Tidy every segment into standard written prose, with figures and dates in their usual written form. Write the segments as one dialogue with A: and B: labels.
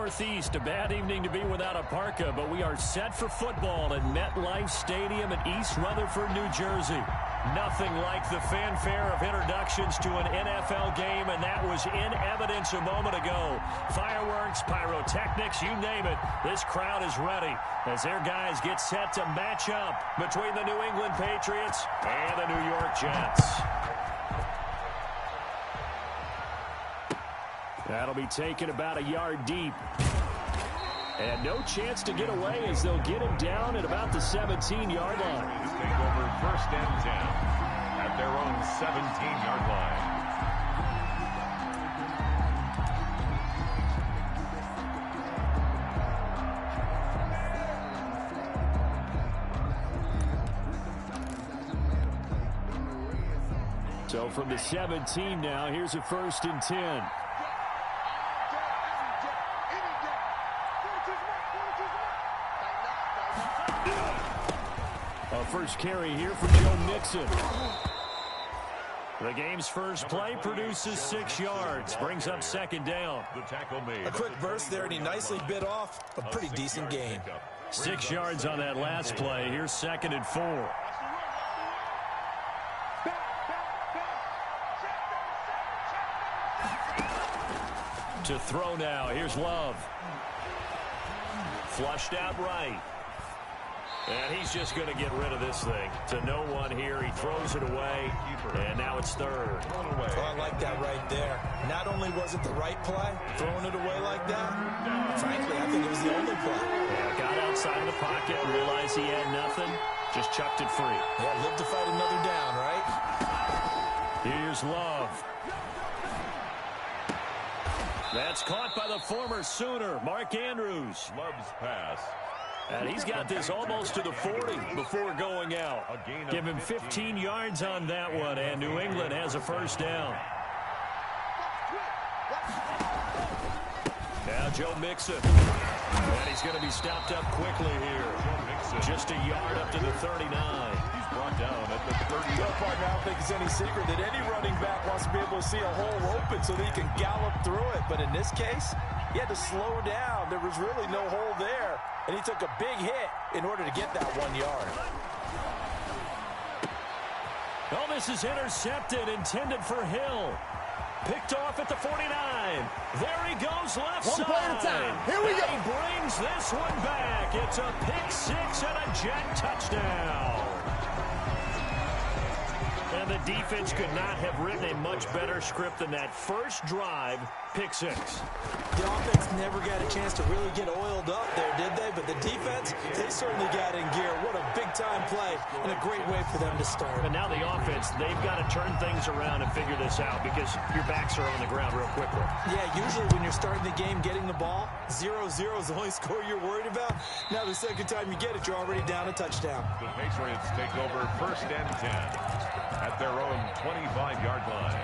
A: Northeast. A bad evening to be without a parka, but we are set for football at MetLife Stadium in East Rutherford, New Jersey. Nothing like the fanfare of introductions to an NFL game, and that was in evidence a moment ago. Fireworks, pyrotechnics, you name it. This crowd is ready as their guys get set to match up between the New England Patriots and the New York Jets. That'll be taken about a yard deep. And no chance to get away as they'll get him down at about the 17-yard line.
B: To take over first and 10 at their own 17-yard line.
A: So from the 17 now, here's a first and 10. First carry here for Joe Mixon. The game's first play produces 6 yards. Brings up second down.
B: The tackle made.
C: A quick burst there, and he nicely bit off a pretty decent gain.
A: 6 yards on that last play. Here's second and 4. To throw now. Here's Love. Flushed out right. And he's just going to get rid of this thing. To no one here. He throws it away. And now it's third.
C: Oh, I like that right there. Not only was it the right play, throwing it away like that, frankly, I think it was the only play.
A: Yeah, got outside of the pocket, realized he had nothing, just chucked it free.
C: Yeah, live to fight another down, right?
A: Here's Love. That's caught by the former Sooner, Mark Andrews.
B: Love's pass.
A: And he's got this almost to the 40 before going out. Give him 15 yards on that one, and New England has a first down. Now Joe Mixon. And he's going to be stopped up quickly here. Just a yard up to the 39.
B: He's brought down at the 30.
C: Well, partner, I don't think it's any secret that any running back wants to be able to see a hole open so that he can gallop through it. But in this case, he had to slow down. There was really no hole there. And he took a big hit in order to get that 1 yard.
A: Oh, this is intercepted, intended for Hill. Picked off at the 49. There he goes, left side.
D: One play at a time. Here we go.
A: He brings this one back. It's a pick six and a Jet touchdown. And the defense could not have written a much better script than that first drive, pick six.
C: The offense never got a chance to really get oiled up there, did they? But the defense, they certainly got in gear. What a big-time play and a great way for them to start.
A: But now the offense, they've got to turn things around and figure this out because your backs are on the ground real quickly.
C: Yeah, usually when you're starting the game getting the ball, 0-0 is the only score you're worried about. Now the second time you get it, you're already down a touchdown.
B: The Patriots take over first and 10 at their own 25-yard line.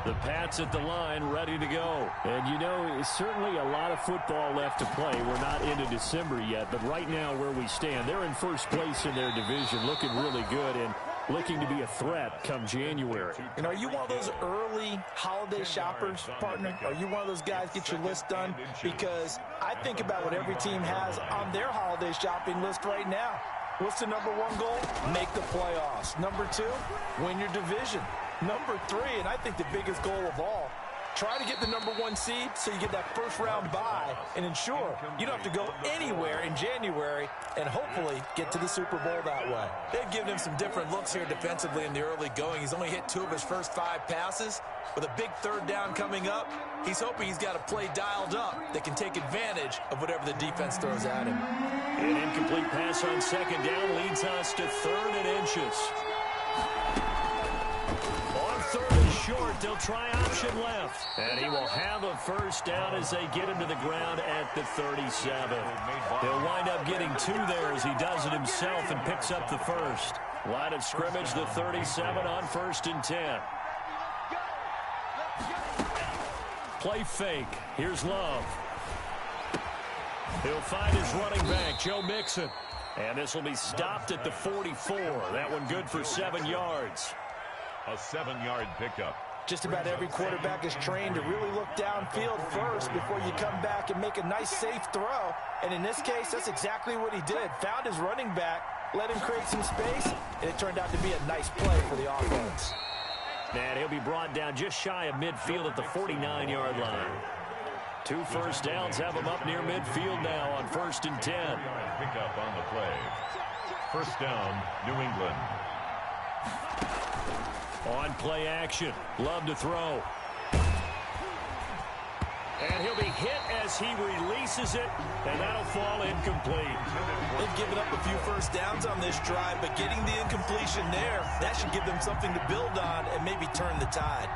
A: The Pats at the line, ready to go. And, you know, certainly a lot of football left to play. We're not into December yet, but right now where we stand, they're in first place in their division, looking really good and looking to be a threat come January.
C: And are you one of those early holiday shoppers, partner? Are you one of those guys get your list done? Because I think about what every team has on their holiday shopping list right now. What's the number one goal? Make the playoffs. Number 2, win your division. Number 3, and I think the biggest goal of all, try to get the number 1 seed so you get that first round bye and ensure you don't have to go anywhere in January and hopefully get to the Super Bowl that way. They've given him some different looks here defensively in the early going. He's only hit 2 of his first 5 passes. With a big third down coming up, he's hoping he's got a play dialed up that can take advantage of whatever the defense throws at him.
A: An incomplete pass on second down leads us to 3rd and inches. On 3rd and short, they'll try option left. And he will have a first down as they get him to the ground at the 37. He'll wind up getting 2 there as he does it himself and picks up the first. Line of scrimmage, the 37 on 1st and 10. Play fake. Here's Love. He'll find his running back, Joe Mixon. And this will be stopped at the 44. That one good for 7 yards.
B: A 7-yard pickup.
C: Just about every quarterback is trained to really look downfield first before you come back and make a nice, safe throw. And in this case, that's exactly what he did. Found his running back, let him create some space, and it turned out to be a nice play for the offense.
A: And he'll be brought down just shy of midfield at the 49-yard line. 2 first downs have him up near midfield now on 1st and 10.
B: Pick up on the play. First down, New England.
A: On play action, Love to throw. And he'll be hit as he releases it, and that'll fall incomplete.
C: They've given up a few first downs on this drive, but getting the incompletion there, that should give them something to build on and maybe turn the tide.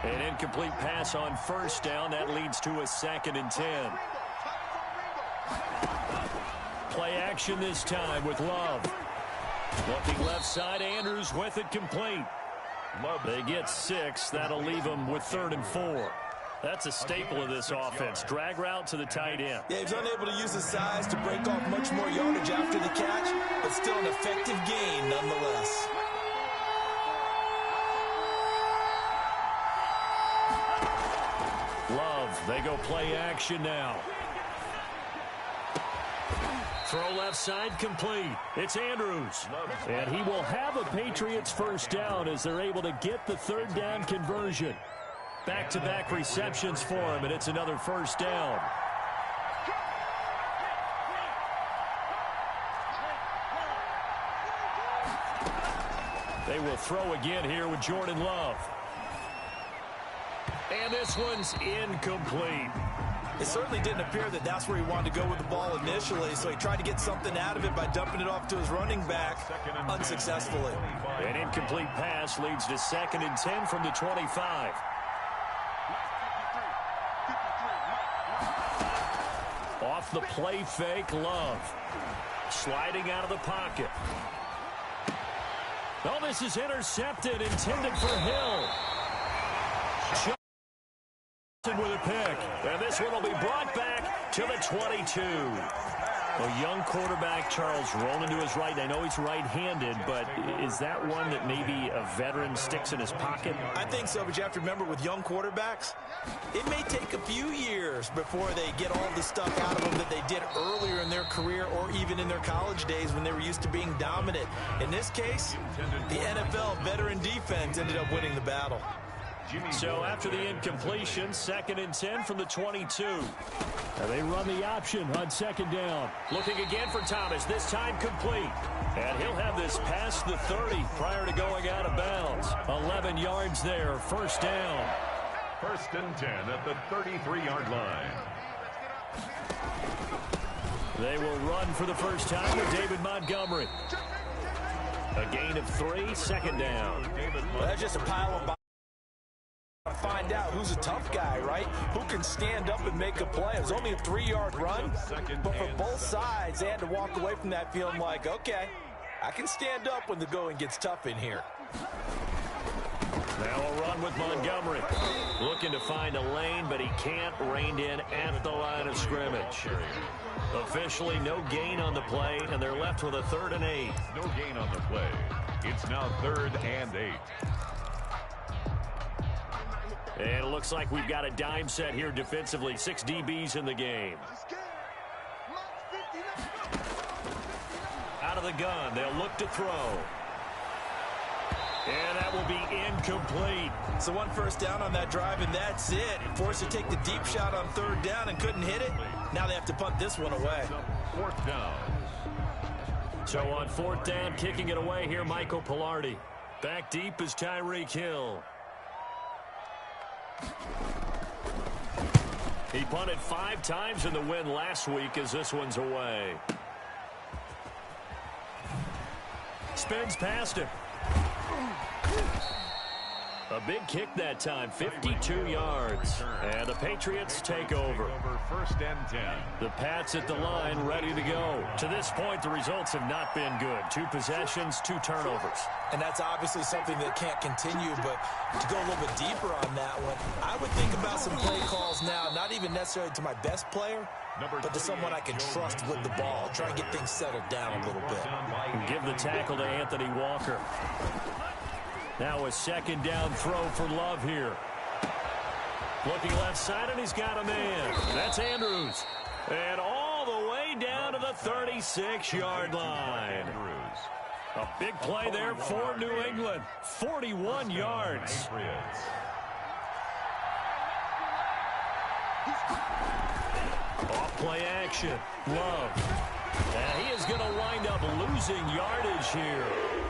A: An incomplete pass on first down. That leads to a 2nd and 10. Play action this time with Love. Looking left side, Andrews with it complete. They get 6. That'll leave them with 3rd and 4. That's a staple of this offense. Drag route to the tight end.
C: Yeah, he's unable to use his size to break off much more yardage after the catch, but still an effective gain nonetheless.
A: Love, they go play action now. Throw left side complete. It's Andrews. And he will have a Patriots first down as they're able to get the 3rd down conversion. Back-to-back receptions for him, and it's another first down. They will throw again here with Jordan Love. And this one's incomplete.
C: It certainly didn't appear that that's where he wanted to go with the ball initially, so he tried to get something out of it by dumping it off to his running back unsuccessfully.
A: An incomplete pass leads to 2nd and 10 from the 25. Off the play fake, Love. Sliding out of the pocket. Oh, this is intercepted, intended for Hill. With a pick, and this one will be brought back to the 22. A young quarterback, Charles, rolling to his right. I know he's right-handed, but is that one that maybe a veteran sticks in his pocket?
C: I think so, but you have to remember with young quarterbacks, it may take a few years before they get all the stuff out of them that they did earlier in their career or even in their college days when they were used to being dominant. In this case, the NFL veteran defense ended up winning the battle.
A: So after the incompletion, 2nd and 10 from the 22. And they run the option on 2nd down. Looking again for Thomas, this time complete. And he'll have this past the 30 prior to going out of bounds. 11 yards there, first down.
B: 1st and 10 at the 33-yard line.
A: They will run for the first time with David Montgomery. A gain of 3, 2nd down.
C: Well, that's just a pile of find out who's a tough guy, right? Who can stand up and make a play. It was only a 3-yard run, but for both sides, they had to walk away from that feeling like, okay, I can stand up when the going gets tough in here.
A: Now a run with Montgomery. Looking to find a lane, but he can't. Reined in at the line of scrimmage. Officially no gain on the play, and they're left with a 3rd and 8.
B: No gain on the play. It's now 3rd and 8.
A: And it looks like we've got a dime set here defensively. 6 DBs in the game. Out of the gun, they'll look to throw. And that will be incomplete.
C: So 1 first down on that drive, and that's it. Forced to take the deep shot on 3rd down and couldn't hit it. Now they have to punt this one away.
B: 4th down.
A: So on 4th down, kicking it away here, Michael Pilardi. Back deep is Tyreek Hill. He punted 5 times in the win last week as this one's away. Spins past him. A big kick that time, 52 yards. And the Patriots take over.
B: 1st and 10.
A: The Pats at the line, ready to go. To this point, the results have not been good. 2 possessions, 2 turnovers.
C: And that's obviously something that can't continue, but to go a little bit deeper on that one, I would think about some play calls now, not even necessarily to my best player, but to someone I can trust with the ball. Try and get things settled down a little bit.
A: Give the tackle to Anthony Walker. Now a second down throw for Love here. Looking left side, and he's got a man. That's Andrews. And all the way down to the 36-yard line. A big play there for New England. 41 yards. Off play action. Love. And he is going to wind up losing yardage here,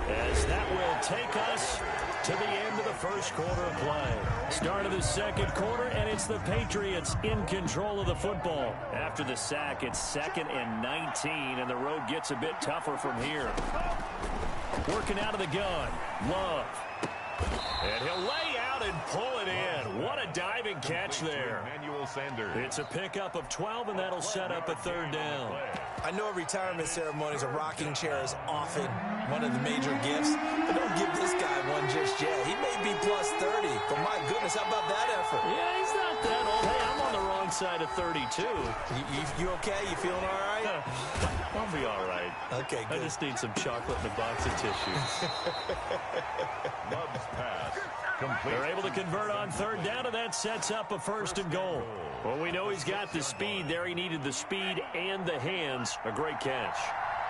A: as that will take us to the end of the first quarter of play. Start of the second quarter, and it's the Patriots in control of the football. After the sack, it's 2nd and 19, and the road gets a bit tougher from here. Working out of the gun. Love. And he'll lay out and pull it in. What a diving catch there. It's a pickup of 12, and that'll set up a 3rd down.
C: I know at retirement ceremonies, a rocking chair is often one of the major gifts, but don't give this guy one just yet. He may be plus 30, but my goodness, how about that effort?
A: Yeah, he's not that old. Hey, I'm on the wrong side of 32.
C: You okay? You feeling all right?
A: I'll be all right.
C: Okay, good.
A: I just need some chocolate and a box of tissues.
B: Love's pass.
A: They're able to convert on 3rd down, and that sets up a 1st and goal. Well, we know he's got the speed there. He needed the speed and the hands. A great catch.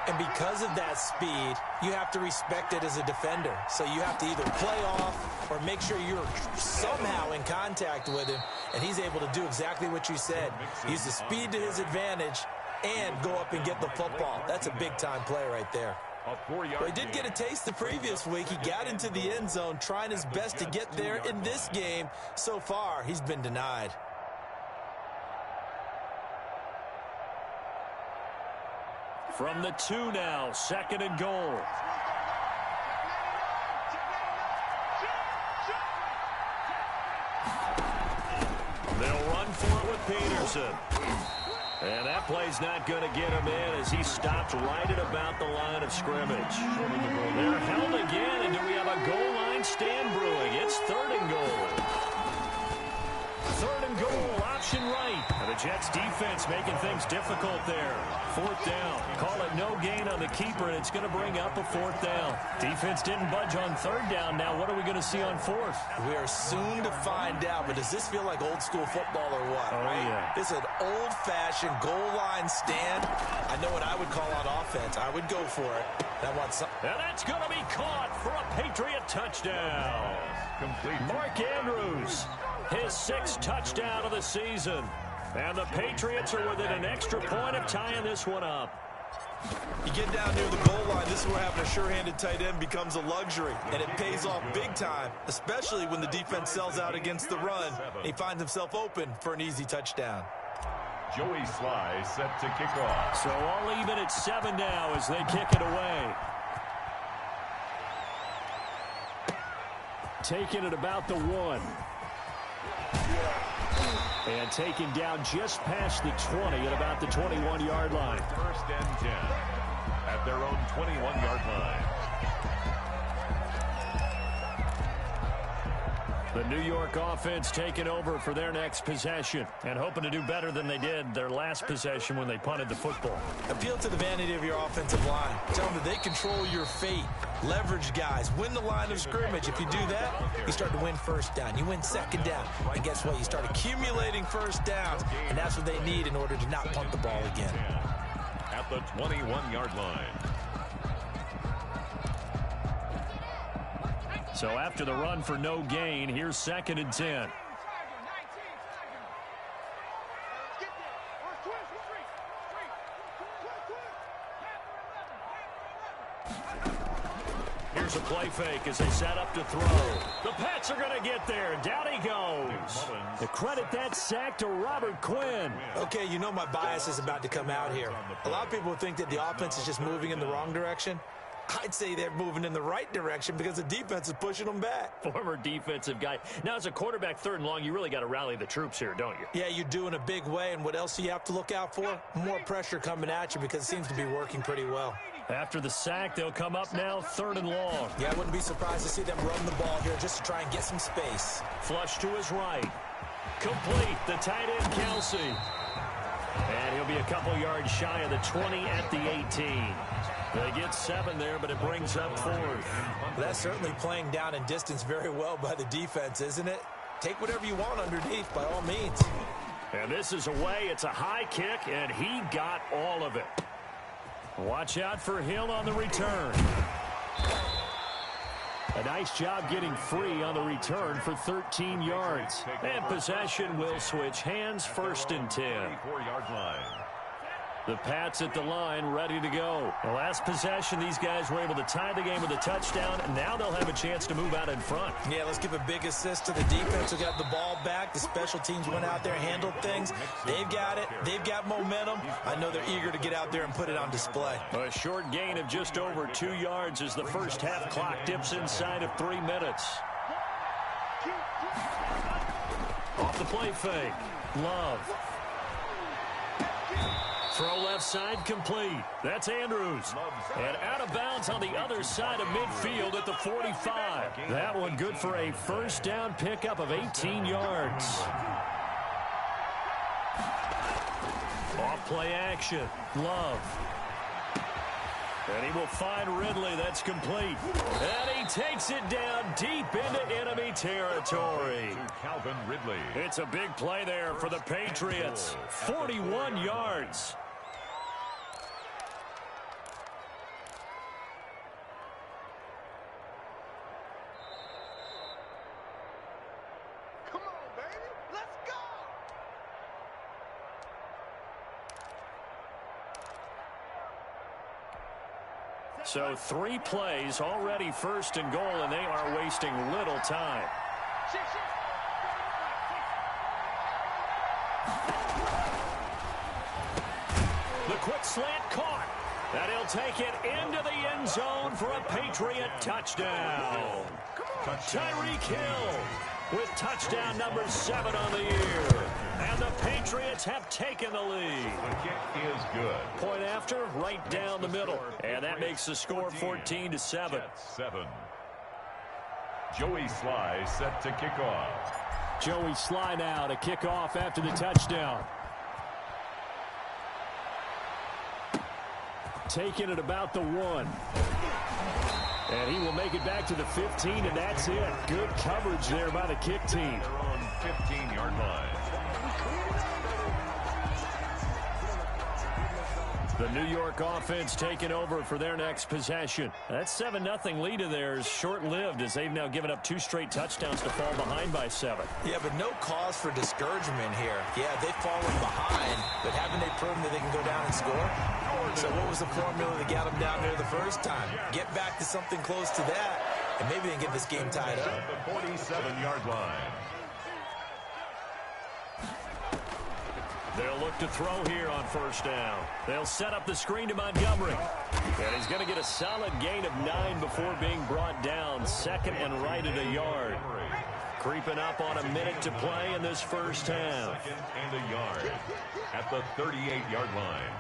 C: And because of that speed, you have to respect it as a defender. So you have to either play off or make sure you're somehow in contact with him, and he's able to do exactly what you said. Use the speed to his advantage and go up and get the football. That's a big-time play right there. Well, he did get a taste the previous week. He got into the end zone, trying his best to get there in this game. So far, he's been denied.
A: From the 2 now, 2nd and goal. They'll run for it with Peterson. And that play's not going to get him in as he stopped right at about the line of scrimmage. They're held again, and do we have a goal line stand brewing? It's 3rd and goal. 3rd and goal, option right. And the Jets defense making things difficult there. 4th down. Call it no gain on the keeper, and it's going to bring up a 4th down. Defense didn't budge on 3rd down. Now what are we going to see on 4th?
C: We are soon to find out, but does this feel like old school football or what?
A: Oh,
C: right?
A: Yeah.
C: This is an old-fashioned goal line stand. I know what I would call on offense. I would go for it. I want some.
A: And that's going to be caught for a Patriot touchdown. Mark Andrews, his 6th touchdown of the season. And the Patriots are within an extra point of tying this one up.
C: You get down near the goal line, this is where having a sure-handed tight end becomes a luxury, and it pays off big time, especially when the defense sells out against the run. He finds himself open for an easy touchdown.
B: Joey Sly set to kick off.
A: So all even at 7 now as they kick it away. Taking it about the 1. And taken down just past the 20 at about the 21-yard line.
B: 1st and 10 at their own 21-yard line.
A: The New York offense taking over for their next possession and hoping to do better than they did their last possession when they punted the football.
C: Appeal to the vanity of your offensive line. Tell them that they control your fate. Leverage guys. Win the line of scrimmage. If you do that, you start to win 1st down. You win 2nd down. And guess what? You start accumulating 1st downs. And that's what they need in order to not punt the ball again.
B: At the 21-yard line.
A: So after the run for no gain, here's 2nd and 10. Here's a play fake as they set up to throw. The Pats are going to get there. Down he goes. To credit that sack to Robert Quinn.
C: Okay, you know my bias is about to come out here. A lot of people think that the offense is just moving in the wrong direction. I'd say they're moving in the right direction because the defense is pushing them back.
A: Former defensive guy. Now, as a quarterback 3rd and long, you really got to rally the troops here, don't you?
C: Yeah, you do in a big way. And what else do you have to look out for? More pressure coming at you because it seems to be working pretty well.
A: After the sack, they'll come up now 3rd and long.
C: Yeah, I wouldn't be surprised to see them run the ball here just to try and get some space.
A: Flush to his right. Complete. The tight end, Kelsey. And he'll be a couple yards shy of the 20 at the 18. They get 7 there, but it brings up 4th.
C: Well, that's certainly playing down in distance very well by the defense, isn't it? Take whatever you want underneath, by all means.
A: And this is away. It's a high kick, and he got all of it. Watch out for Hill on the return. A nice job getting free on the return for 13 yards. And possession will switch hands, 1st and 10.
B: 4-yard line.
A: The Pats at the line, ready to go. The last possession, these guys were able to tie the game with a touchdown, and now they'll have a chance to move out in front.
C: Yeah, let's give a big assist to the defense who got the ball back. The special teams went out there, handled things. They've got it. They've got momentum. I know they're eager to get out there and put it on display.
A: A short gain of just over 2 yards as the first half clock dips inside of 3 minutes. Off the play fake. Love. Throw left side complete. That's Andrews. And out of bounds on the other side of midfield at the 45. That one good for a first down pickup of 18 yards. Off play action. Love. And he will find Ridley. That's complete. And he takes it down deep into enemy territory.
B: Calvin Ridley.
A: It's a big play there for the Patriots. 41 yards.
D: Come on, baby. Let's go.
A: So 3 plays, already 1st and goal, and they are wasting little time. The quick slant caught. And he'll take it into the end zone for a Patriot touchdown. Tyreek Hill with touchdown number 7 on the year. And the Patriots have taken the lead.
B: The kick is good.
A: Point after, right down the middle. And that makes the score 14-7.
B: 7. Joey Sly set to kick off.
A: Joey Sly now to kick off after the touchdown. Taking it about the 1. And he will make it back to the 15, and that's it. Good coverage there by the kick team.
B: They're on 15-yard line.
A: The New York offense taking over for their next possession. That 7-0 lead of theirs short-lived as they've now given up 2 straight touchdowns to fall behind by 7.
C: Yeah, but no cause for discouragement here. Yeah, they've fallen behind, but haven't they proven that they can go down and score? So what was the formula that got them down there the first time? Get back to something close to that, and maybe they can get this game tied up.
B: At the 47-yard line.
A: They'll look to throw here on 1st down. They'll set up the screen to Montgomery. And he's going to get a solid gain of 9 before being brought down. 2nd and right at a yard. Creeping up on a minute to play in this first half.
B: 2nd and a yard at the 38-yard line.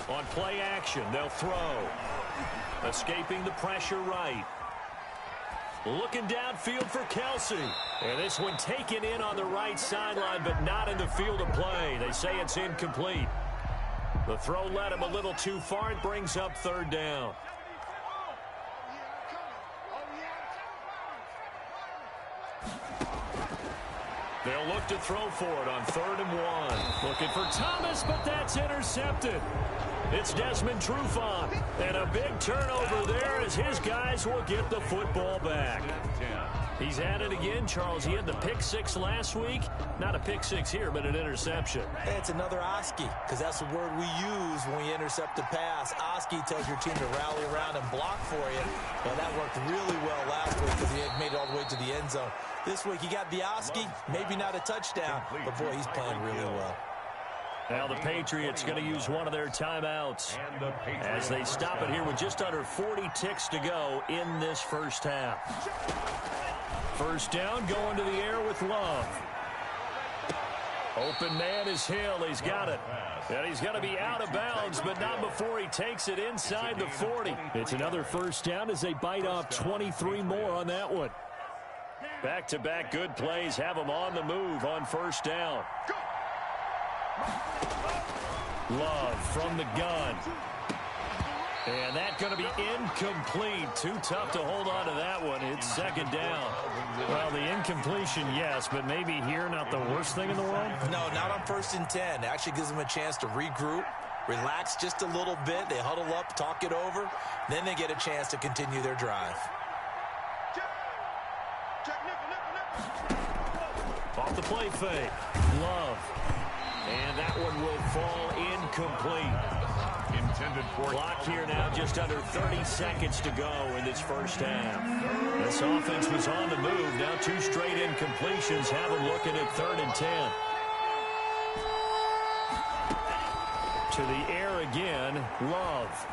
A: On play action, they'll throw. Escaping the pressure right. Looking downfield for Kelsey. And this one taken in on the right sideline, but not in the field of play. They say it's incomplete. The throw led him a little too far. It brings up 3rd down. They'll look to throw for it on 3rd and 1. Looking for Thomas, but that's intercepted. It's Desmond Trufant. And a big turnover there as his guys will get the football back. He's at it again, Charles. He had the pick 6 last week. Not a pick 6 here, but an interception.
C: Hey, it's another Oski, because that's the word we use when we intercept a pass. Oski tells your team to rally around and block for you. Well, that worked really well last week because he had made it all the way to the end zone. This week, he got the Oski, maybe not a touchdown, but boy, he's playing really well.
A: Now the Patriots going to use one of their timeouts as they stop it here with just under 40 ticks to go in this first half. First down, going to the air with Love. Open man is Hill. He's got it. And he's going to be out of bounds, but not before he takes it inside the 40. It's another first down as they bite off 23 more on that one. Back-to-back good plays have them on the move on first down. Love from the gun. And that's going to be incomplete. Too tough to hold on to that one. It's second down. Well, the incompletion, yes, but maybe here not the worst thing in the world?
C: No, not on 1st and 10. It actually gives them a chance to regroup, relax just a little bit. They huddle up, talk it over. Then they get a chance to continue their drive.
A: Off the play fake. Love. And that one will fall incomplete.
B: Intended for
A: Clock here now, just under 30 seconds to go in this first half. This offense was on the move. Now 2 straight incompletions have them looking at 3rd and 10. To the air again, Love.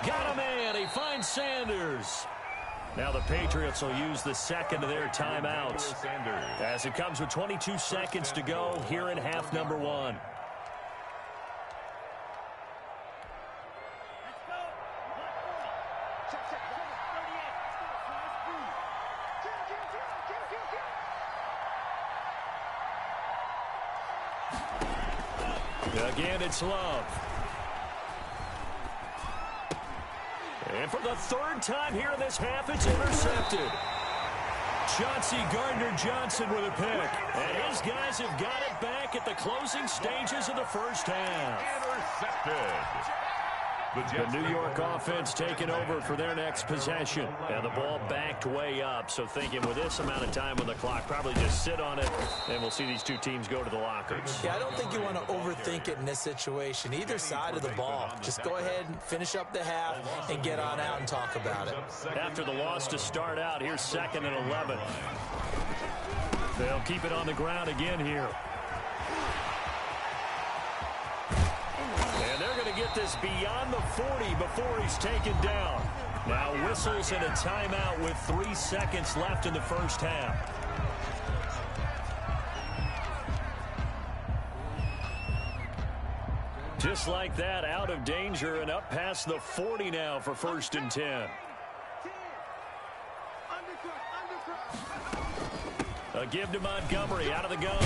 A: Got a man. He finds Sanders. Now the Patriots will use the second of their timeouts as it comes with 22 seconds to go here in half number 1. Again, it's Love. And for the 3rd time here in this half, it's intercepted. Chauncey Gardner-Johnson with a pick. And his guys have got it back at the closing stages of the first half.
B: intercepted.
A: The New York offense taking over for their next possession. And the ball backed way up. So thinking with this amount of time on the clock, probably just sit on it, and we'll see these two teams go to the lockers.
C: Yeah, I don't think you want to overthink it in this situation. Either side of the ball. Just go ahead and finish up the half and get on out and talk about it.
A: After the loss to start out, here's 2nd and 11. They'll keep it on the ground again here. And they're going to get this beyond the 40 before he's taken down. Now whistles and a timeout with 3 seconds left in the first half. Just like that, out of danger and up past the 40 now for 1st and 10. A give to Montgomery out of the gun.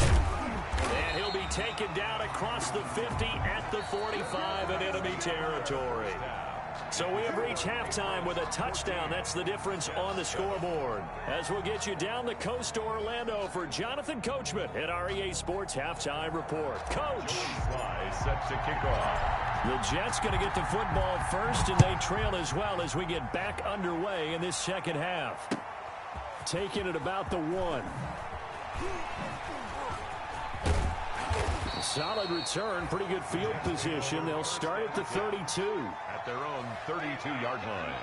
A: And he'll be taken down across the 50 at the 45 in enemy territory. So we have reached halftime with a touchdown. That's the difference on the scoreboard. As we'll get you down the coast to Orlando for Jonathan Coachman at our EA Sports Halftime Report. Coach.
B: Set to kick off.
A: The Jets going to get the football first, and they trail as well as we get back underway in this second half. Taking it about the 1. Solid return, pretty good field position. They'll start at the 32.
B: At their own 32-yard line.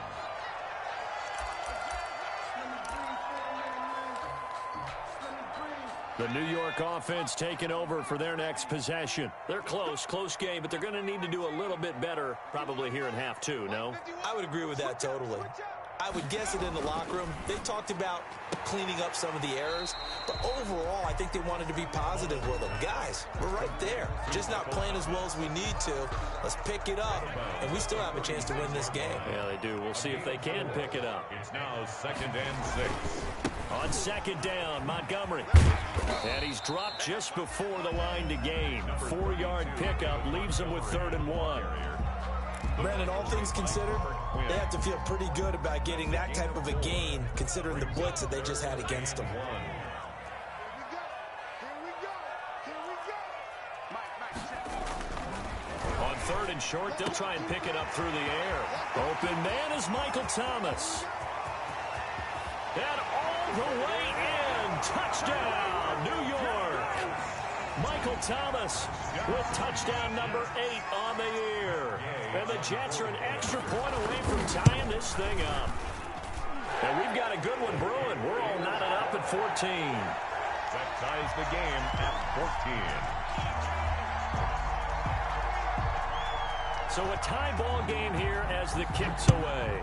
A: The New York offense taking over for their next possession. They're close game, but they're going to need to do a little bit better probably here in half 2, no?
C: I would agree with that totally. I would guess it in the locker room. They talked about cleaning up some of the errors, but overall, I think they wanted to be positive with them. Guys, we're right there. Just not playing as well as we need to. Let's pick it up, and we still have a chance to win this game.
A: Yeah, they do. We'll see if they can pick it up.
B: It's now 2nd and 6.
A: On 2nd down, Montgomery. And he's dropped just before the line to gain. 4-yard pickup leaves him with 3rd and 1.
C: Brandon, all things considered, they have to feel pretty good about getting that type of a gain, considering the blitz that they just had against them.
A: On 3rd and short, they'll try and pick it up through the air. Open man is Michael Thomas. And all the way in. Touchdown, New York. Michael Thomas with touchdown number 8 on the year. And the Jets are an extra point away from tying this thing up. And we've got a good one brewing. We're all knotted up at 14.
B: That ties the game at 14.
A: So a tie ball game here as the kick's away.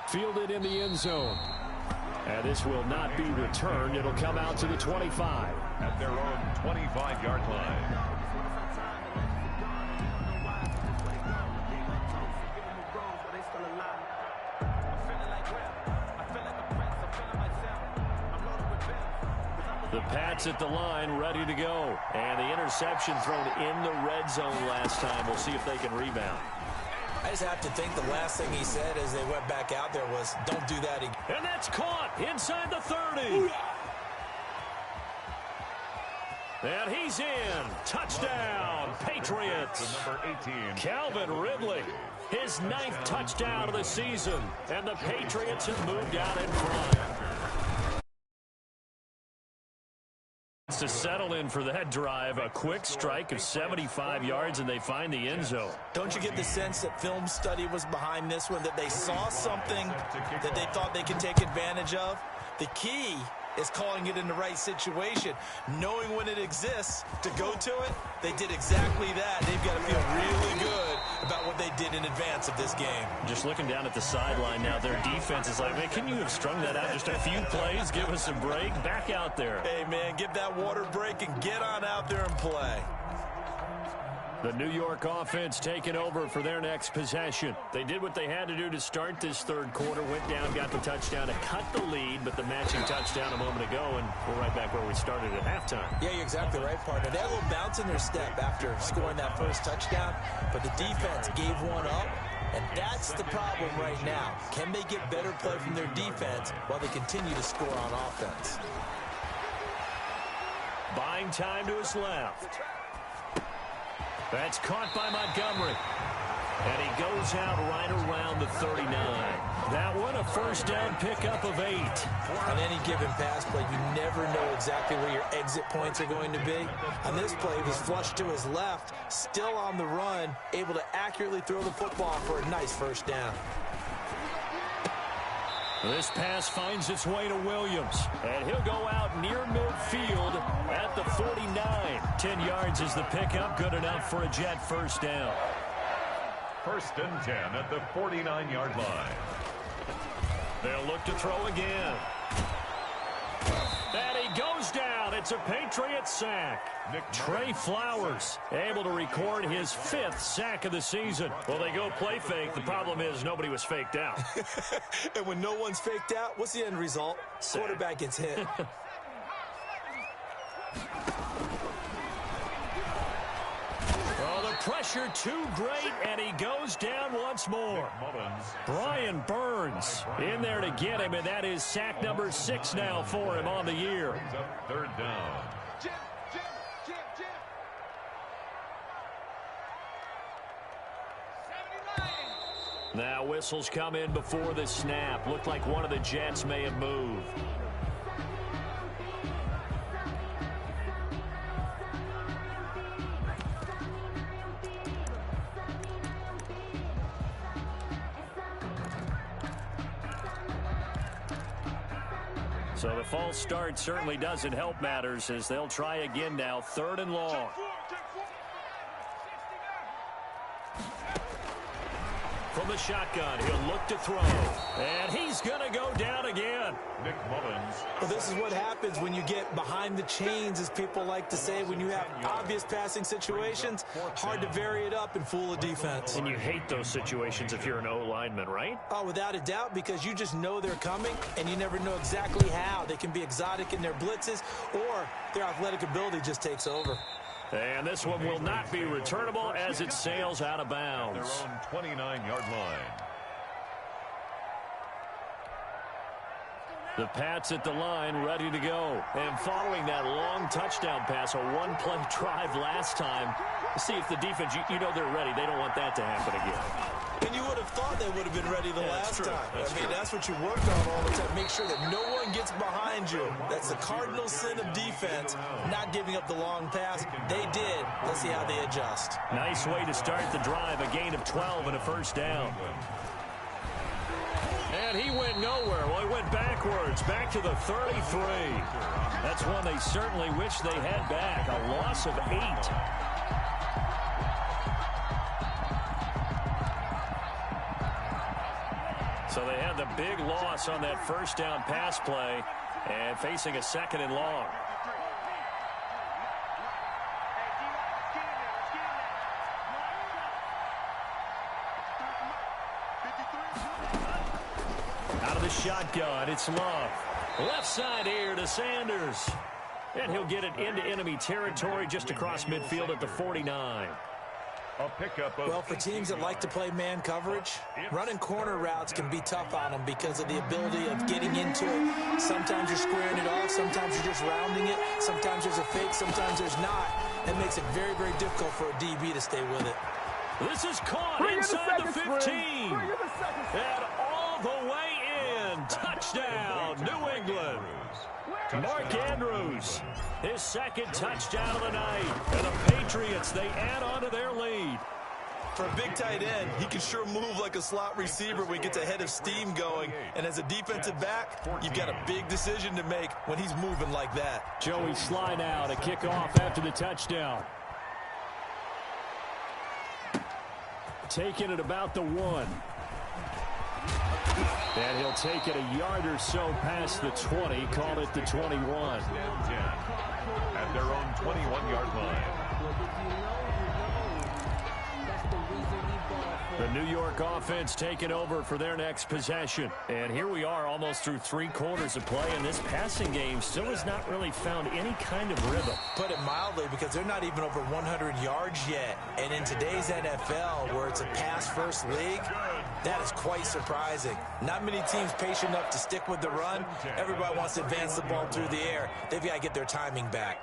A: Fielded in the end zone. And this will not be returned. It'll come out to the 25.
B: At their own 25-yard line.
A: The Pats at the line, ready to go. And the interception thrown in the red zone last time. We'll see if they can rebound.
C: I just have to think the last thing he said as they went back out there was, don't do that again.
A: And that's caught inside the 30. And he's in. Touchdown, Patriots.
B: Number 18.
A: Calvin Ridley, his 9th touchdown of the season. And the Patriots have moved out in front. To settle in for that drive, a quick strike of 75 yards, and they find the end zone.
C: Don't you get the sense that film study was behind this one, that they saw something that they thought they could take advantage of? The key is calling it in the right situation, knowing when it exists to go to it. They did exactly that. They've got to feel really good about what they did in advance of this game.
A: Just looking down at the sideline now, their defense is like, man, can you have strung that out just a few plays? Give us a break. Back out there.
C: Hey, man, get that water break and get on out there and play.
A: The New York offense taking over for their next possession. They did what they had to do to start this third quarter, went down, got the touchdown to cut the lead, but the matching touchdown a moment ago, and we're right back where we started at halftime.
C: Yeah, you're exactly right, partner. They had a little bounce in their step after scoring that first touchdown, but the defense gave one up, and that's the problem right now. Can they get better play from their defense while they continue to score on offense?
A: Buying time to his left. That's caught by Montgomery. And he goes out right around the 39. That one, a first down pickup of 8.
C: On any given pass play, you never know exactly where your exit points are going to be. On this play, he was flushed to his left, still on the run, able to accurately throw the football for a nice first down.
A: This pass finds its way to Williams, and he'll go out near midfield at the 49. 10 yards is the pickup, good enough for a Jet first down.
B: 1st and 10 at the 49-yard line.
A: They'll look to throw again. And he goes down. It's a Patriots sack. Trey Flowers able to record his 5th sack of the season. Well, they go play fake. The problem is nobody was faked out.
C: And when no one's faked out, what's the end result?
A: Sack.
C: Quarterback gets hit.
A: Pressure too great, and he goes down once more. Brian Burns in there to get him, and that is sack number 6 now for him on the year.
B: 3rd down.
A: Now whistles come in before the snap. Looked like one of the Jets may have moved. So the false start certainly doesn't help matters as they'll try again now. 3rd and long. From the shotgun, he'll look to throw. And he's going to go down again.
B: Nick Mullins.
C: Well, this is what happens when you get behind the chains, as people like to say. When you have obvious passing situations, hard to vary it up and fool a defense.
A: And you hate those situations if you're an O-lineman, right?
C: Oh, without a doubt, because you just know they're coming, and you never know exactly how. They can be exotic in their blitzes, or their athletic ability just takes over.
A: And this one will not be returnable as it sails out of bounds.
B: Their own 29-yard line.
A: The Pats at the line, ready to go. And following that long touchdown pass, a one-play drive last time, see if the defense, you know they're ready. They don't want that to happen again.
C: And you would have thought they would have been ready the last time. That's what you work on all the time. Make sure that no one gets behind you. That's the cardinal sin of defense, not giving up the long pass. They did. Let's see how they adjust.
A: Nice way to start the drive. A gain of 12 and a first down. And he went nowhere. Well, he went backwards, back to the 33. That's one they certainly wish they had back. A loss of 8. So they had the big loss on that first down pass play and facing a 2nd and long. Out of the shotgun, it's Love. Left side here to Sanders. And he'll get it into enemy territory just across midfield at the 49.
B: A pickup of
C: well, for teams that like to play man coverage, running corner routes can be tough on them because of the ability of getting into it. Sometimes you're squaring it off. Sometimes you're just rounding it. Sometimes there's a fake. Sometimes there's not. It makes it very, very difficult for a DB to stay with it.
A: This is caught inside the 15. And all the way in. Touchdown, New England. Mark Andrews, his second touchdown of the night. And the Patriots, they add on to their lead.
C: For a big tight end, he can sure move like a slot receiver when he gets a head of steam going. And as a defensive back, you've got a big decision to make when he's moving like that.
A: Joey Sly now to kick off after the touchdown. Taking it about the 1. And he'll take it a yard or so past the 20, called it the 21.
B: At their own 21-yard line.
A: The New York offense taking over for their next possession. And here we are almost through 3 quarters of play, and this passing game still has not really found any kind of rhythm.
C: Put it mildly, because they're not even over 100 yards yet. And in today's NFL, where it's a pass-first league, that is quite surprising. Not many teams patient enough to stick with the run. Everybody wants to advance the ball through the air. They've got to get their timing back.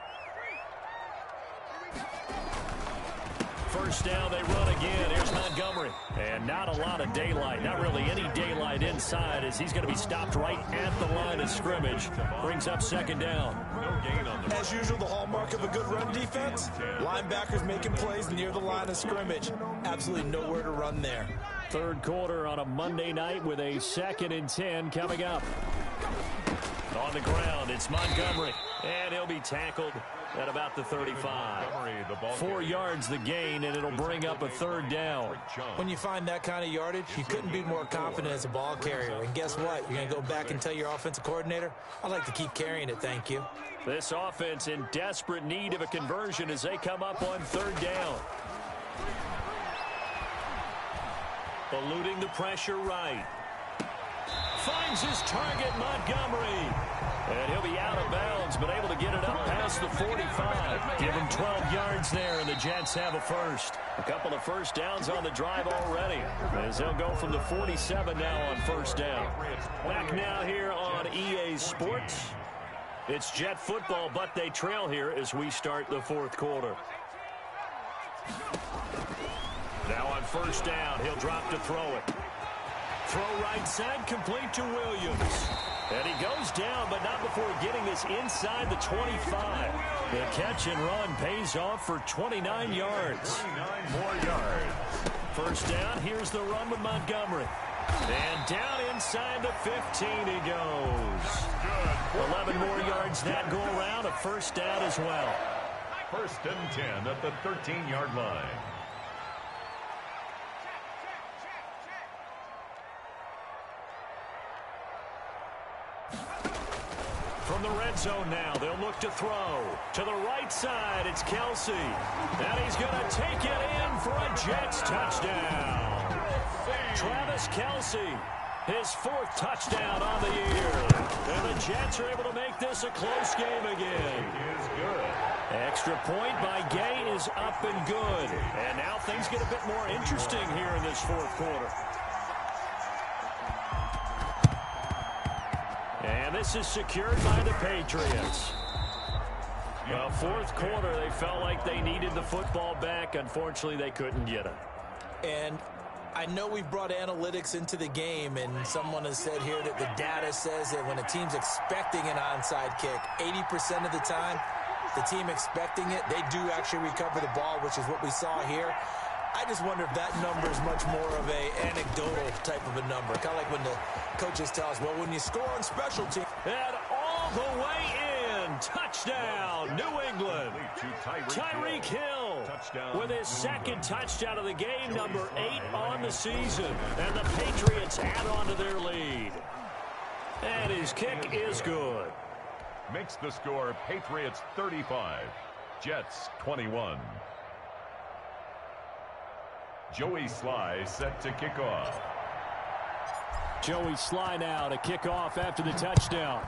A: First down, they run again. Here's Montgomery. And not a lot of daylight. Not really any daylight inside, as he's going to be stopped right at the line of scrimmage. Brings up second down.
B: No gain on the
C: As usual, the hallmark of a good run defense, linebackers making plays near the line of scrimmage. Absolutely nowhere to run there.
A: Third quarter on a Monday night with a 2nd and 10 coming up. On the ground, it's Montgomery. And he'll be tackled at about the 35. 4 yards the gain, and it'll bring up a third down.
C: When you find that kind of yardage, you couldn't be more confident as a ball carrier. And guess what? You're going to go back and tell your offensive coordinator, I'd like to keep carrying it, thank you.
A: This offense in desperate need of a conversion as they come up on third down. Eluding the pressure right. Finds his target, Montgomery. And he'll be out of bounds, but able to get it up past the 45. Give him 12 yards there, and the Jets have a first. A couple of first downs on the drive already, as they'll go from the 47 now on first down. Back now here on EA Sports. It's Jet football, but they trail here as we start the fourth quarter. Now on first down, he'll drop to throw it. Throw right side, complete to Williams. And he goes down, but not before getting this inside the 25. The catch and run pays off for 29 yards.
B: 29 more yards.
A: First down, here's the run with Montgomery. And down inside the 15 he goes. 11 more yards that go around, a first down as well.
B: First and 10 at the 13-yard line.
A: From the red zone now, they'll look to throw. To the right side, it's Kelsey. And he's going to take it in for a Jets touchdown. Travis Kelsey, his 4th touchdown on the year. And the Jets are able to make this a close game again.
B: Is good.
A: Extra point by Gay is up and good. And now things get a bit more interesting here in this fourth quarter. And this is secured by the Patriots. Well, fourth quarter, they felt like they needed the football back. Unfortunately, they couldn't get it.
C: And I know we've brought analytics into the game, and someone has said here that the data says that when a team's expecting an onside kick, 80% of the time, the team expecting it, they do actually recover the ball, which is what we saw here. I just wonder if that number is much more of a anecdotal type of a number. Kind of like when the coaches tell us, well, when you score on special teams.
A: And all the way in. Touchdown, New England. Tyreek Hill with his 2nd touchdown of the game, number 8 on the season. And the Patriots add on to their lead. And his kick is good.
B: Makes the score Patriots 35, Jets 21. Joey Sly set to kick off.
A: Joey Sly now to kick off after the touchdown.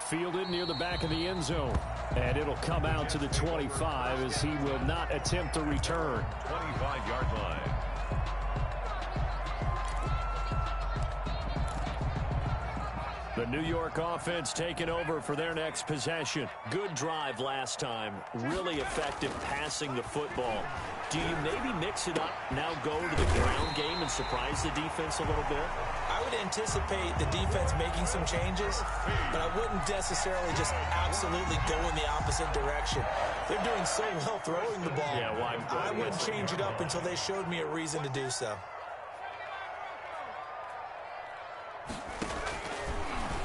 A: fielded near the back of the end zone. And it'll come out to the 25 as he will not attempt to return.
B: 25-yard line.
A: The New York offense taking over for their next possession.
D: Good drive last time. Really effective passing the football. Do you maybe mix it up, now go to the ground game and surprise the defense a little bit?
C: I would anticipate the defense making some changes, but I wouldn't necessarily just absolutely go in the opposite direction. They're doing so well throwing the ball.
D: Yeah, well,
C: I wouldn't change it up until they showed me a reason to do so.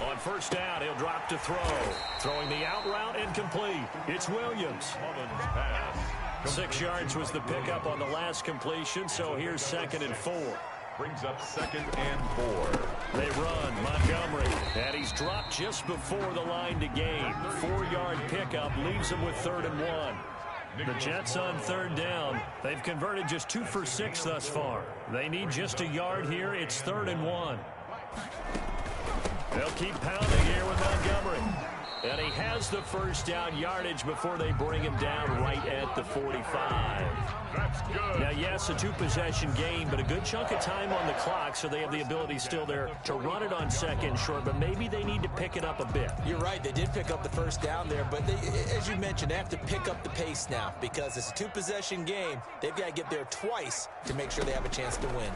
A: On first down, he'll drop to throw. Throwing the out route incomplete. It's Williams. 6 yards was the pickup on the last completion, so here's 2nd and 4.
B: Brings up 2nd and 4.
A: They run Montgomery, and he's dropped just before the line to gain. 4-yard pickup leaves him with 3rd and 1. The Jets on 3rd down. They've converted just 2 for 6 thus far. They need just a yard here. It's 3rd and 1. They'll keep pounding here with Montgomery. And he has the first down yardage before they bring him down right at the 45.
B: That's good.
A: Now, yes, a 2-possession game, but a good chunk of time on the clock, so they have the ability still there to run it on 2nd short, but maybe they need to pick it up a bit.
C: You're right. They did pick up the first down there, but they, as you mentioned, they have to pick up the pace now because it's a 2-possession game. They've got to get there twice to make sure they have a chance to win.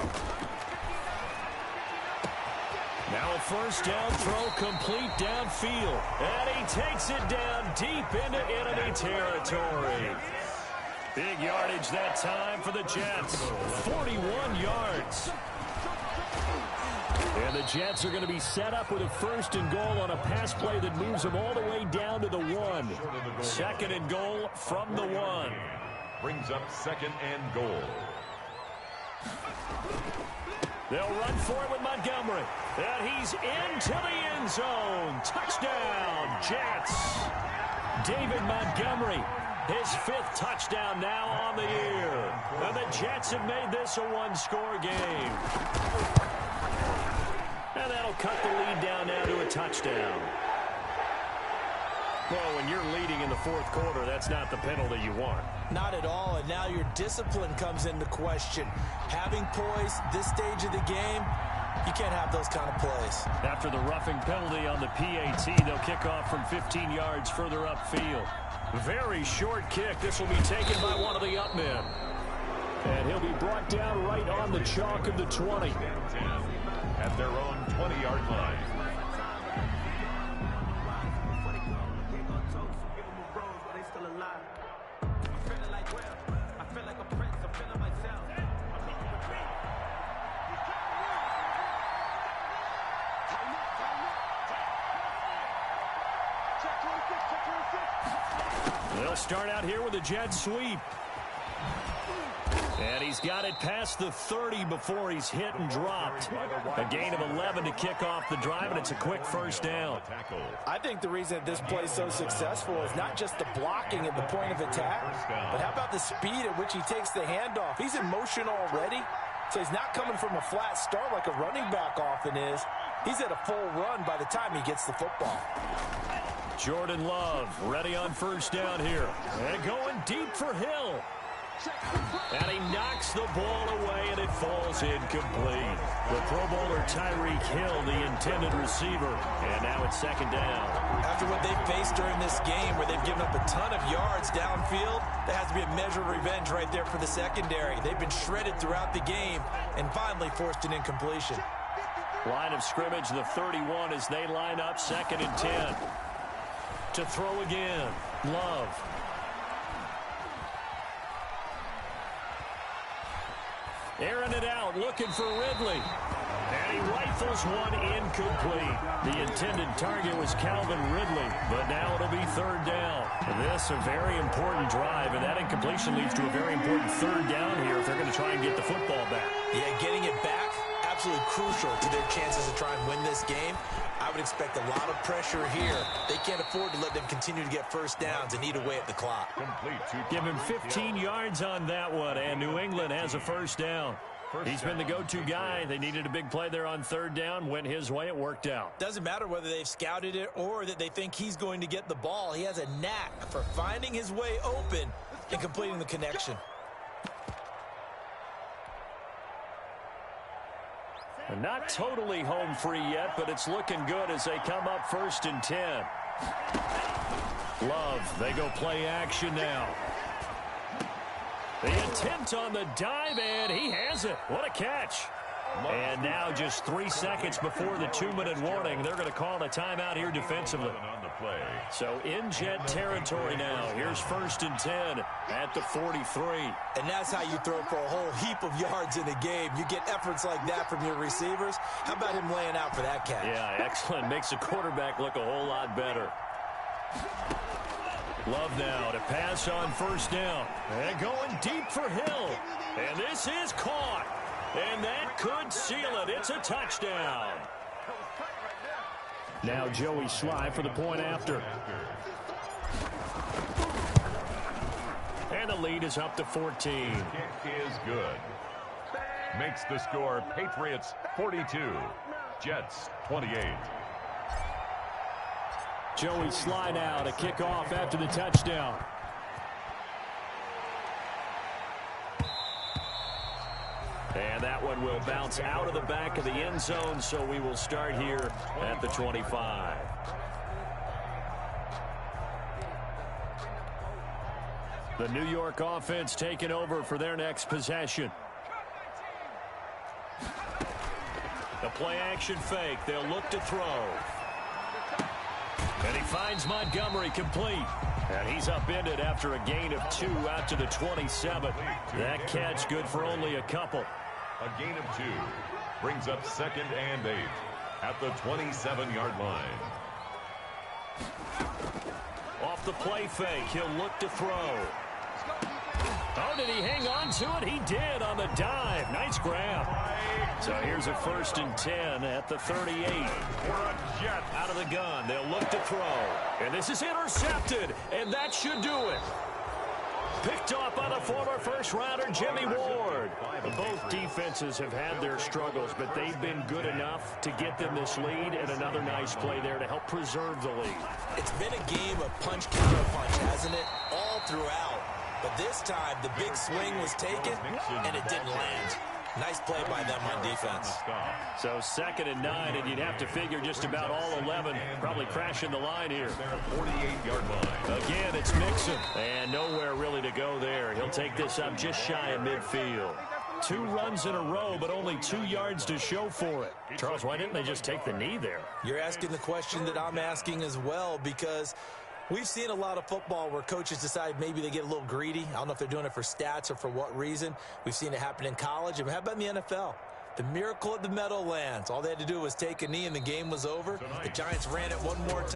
A: Now a first down throw complete downfield. And he takes it down deep into enemy territory. Big yardage that time for the Jets. 41 yards. And the Jets are going to be set up with a 1st and goal on a pass play that moves them all the way down to the 1. 2nd and goal from the 1.
B: Brings up 2nd and goal.
A: They'll run for it with Montgomery. And he's into the end zone. Touchdown, Jets. David Montgomery, his 5th touchdown now on the year. And the Jets have made this a 1-score game. And that'll cut the lead down now to a touchdown. Well, when you're leading in the 4th quarter, that's not the penalty you want.
C: Not at all, and now your discipline comes into question. Having poise this stage of the game, you can't have those kind of plays.
A: After the roughing penalty on the PAT, they'll kick off from 15 yards further upfield. Very short kick. This will be taken by one of the up men. And he'll be brought down right on the chalk of the 20.
B: At their own 20-yard line.
A: They'll start out here with a jet sweep. And he's got it past the 30 before he's hit and dropped. A gain of 11 to kick off the drive, and it's a quick first down.
C: I think the reason that this play is so successful is not just the blocking at the point of attack, but how about the speed at which he takes the handoff? He's in motion already, so he's not coming from a flat start like a running back often is. He's at a full run by the time he gets the football.
A: Jordan Love ready on first down here. And going deep for Hill. And he knocks the ball away, and it falls incomplete. The Pro Bowler Tyreek Hill, the intended receiver. And now it's 2nd down.
C: After what they've faced during this game where they've given up a ton of yards downfield, there has to be a measure of revenge right there for the secondary. They've been shredded throughout the game and finally forced an incompletion.
A: Line of scrimmage, the 31, as they line up 2nd and 10. To throw again, Love. Airing it out, looking for Ridley. And he rifles one incomplete. The intended target was Calvin Ridley, but now it'll be 3rd down. This a very important drive, and that incompletion leads to a very important 3rd down here if they're going to try and get the football back.
C: Yeah, getting it back, absolutely crucial to their chances to try and win this game. I would expect a lot of pressure here. They can't afford to let them continue to get first downs and eat away at the clock.
A: Give him 15 yards on that one, and New England has a first down. He's been the go-to guy. They needed a big play there on third down. Went his way. It worked out.
C: Doesn't matter whether they've scouted it or that they think he's going to get the ball. He has a knack for finding his way open and completing the connection.
A: And not totally home free yet, but it's looking good as they come up 1st and 10. Love, they go play action now. The attempt on the dive, and he has it. What a catch. And now just 3 seconds before the 2-minute warning, they're going to call a timeout here defensively. So in Jet territory now. Here's 1st and 10 at the 43.
C: And that's how you throw for a whole heap of yards in a game. You get efforts like that from your receivers. How about him laying out for that catch?
A: Yeah, excellent. Makes the quarterback look a whole lot better. Love now to pass on 1st down. And going deep for Hill. And this is caught. And that could seal it. It's a touchdown. Now Joey Sly for the point after. And the lead is up to 14.
B: Kick is good. Makes the score Patriots 42, Jets 28.
A: Joey Sly now to kick off after the touchdown. And that one will bounce out of the back of the end zone, so we will start here at the 25. The New York offense taking over for their next possession. The play-action fake. They'll look to throw. And he finds Montgomery complete. And he's upended after a gain of 2 out to the 27. That catch good for only a couple.
B: A gain of 2 brings up 2nd and 8 at the 27-yard line.
A: Off the play fake, he'll look to throw. Oh, did he hang on to it? He did on the dive. Nice grab. So here's a 1st and 10 at the 38. Out of the gun, they'll look to throw. And this is intercepted, and that should do it. Picked off by the former first-rounder Jimmy Ward. Both defenses have had their struggles, but they've been good enough to get them this lead, and another nice play there to help preserve the lead.
C: It's been a game of punch-counter-punch, hasn't it? All throughout. But this time, the big swing was taken, and it didn't land. Nice play by them on defense.
A: So 2nd and 9, and you'd have to figure just about all 11 probably crashing the line here.
B: 48-yard line.
A: Again, it's Mixon. And nowhere really to go there. He'll take this up just shy of midfield. 2 runs in a row, but only 2 yards to show for it. Charles, why didn't they just take the knee there?
C: You're asking the question that I'm asking as well, because we've seen a lot of football where coaches decide maybe they get a little greedy. I don't know if they're doing it for stats or for what reason. We've seen it happen in college. And how about in the NFL? The miracle at the Meadowlands. All they had to do was take a knee and the game was over. The Giants ran it one more time.